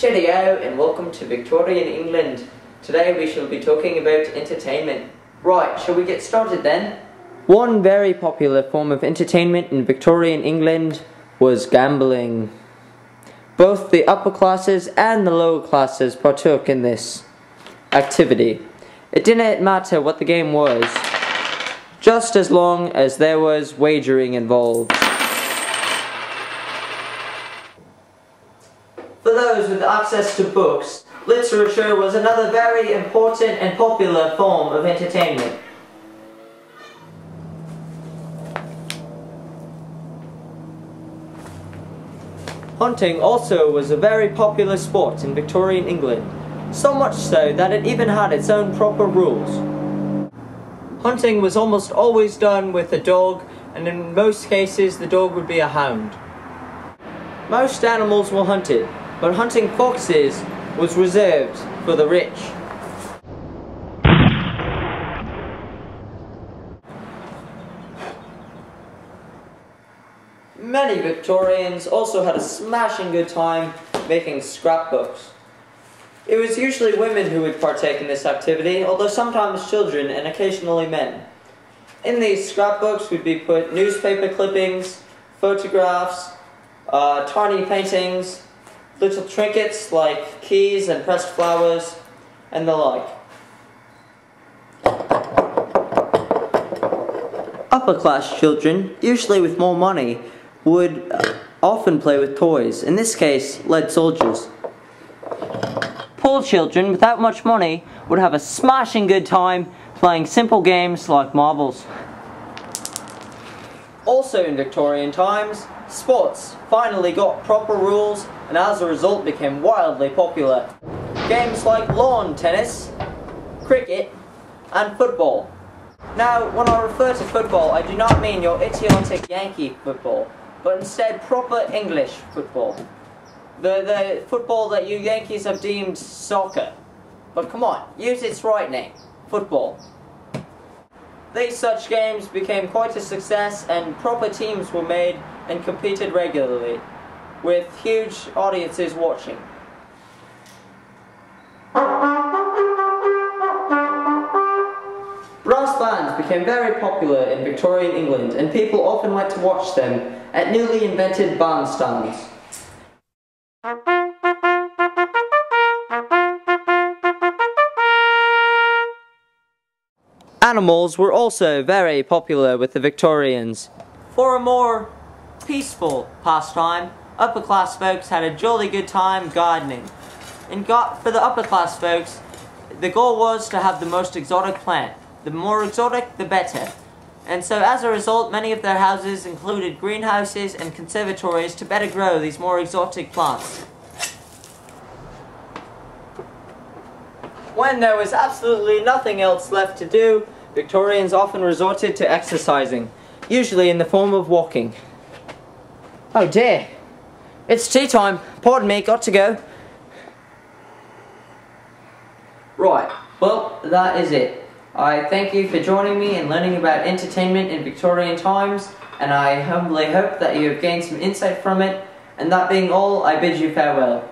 Cheerio and welcome to Victorian England. Today we shall be talking about entertainment. Right, shall we get started then? One very popular form of entertainment in Victorian England was gambling. Both the upper classes and the lower classes partook in this activity. It didn't matter what the game was, just as long as there was wagering involved. For those with access to books, literature was another very important and popular form of entertainment. Hunting also was a very popular sport in Victorian England, so much so that it even had its own proper rules. Hunting was almost always done with a dog, and in most cases the dog would be a hound. Most animals were hunted, but hunting foxes was reserved for the rich. Many Victorians also had a smashing good time making scrapbooks. It was usually women who would partake in this activity, although sometimes children and occasionally men. In these scrapbooks would be put newspaper clippings, photographs, tiny paintings, little trinkets like keys and pressed flowers, and the like. Upper class children, usually with more money, would often play with toys, in this case, lead soldiers. Poor children without much money would have a smashing good time playing simple games like marbles. Also in Victorian times, sports finally got proper rules and as a result became wildly popular. Games like lawn tennis, cricket and football. Now, when I refer to football, I do not mean your idiotic Yankee football, but instead proper English football. The football that you Yankees have deemed soccer. But come on, use its right name, football. These such games became quite a success and proper teams were made and competed regularly, with huge audiences watching. Brass bands became very popular in Victorian England and people often went to watch them at newly invented bandstands. Animals were also very popular with the Victorians. For a more peaceful pastime, upper class folks had a jolly good time gardening. For the upper class folks, the goal was to have the most exotic plant. The more exotic, the better. And so as a result, many of their houses included greenhouses and conservatories to better grow these more exotic plants. When there was absolutely nothing else left to do, Victorians often resorted to exercising, usually in the form of walking. Oh dear, it's tea time. Pardon me, got to go. Right, well, that is it. I thank you for joining me and learning about entertainment in Victorian times, and I humbly hope that you have gained some insight from it, and that being all, I bid you farewell.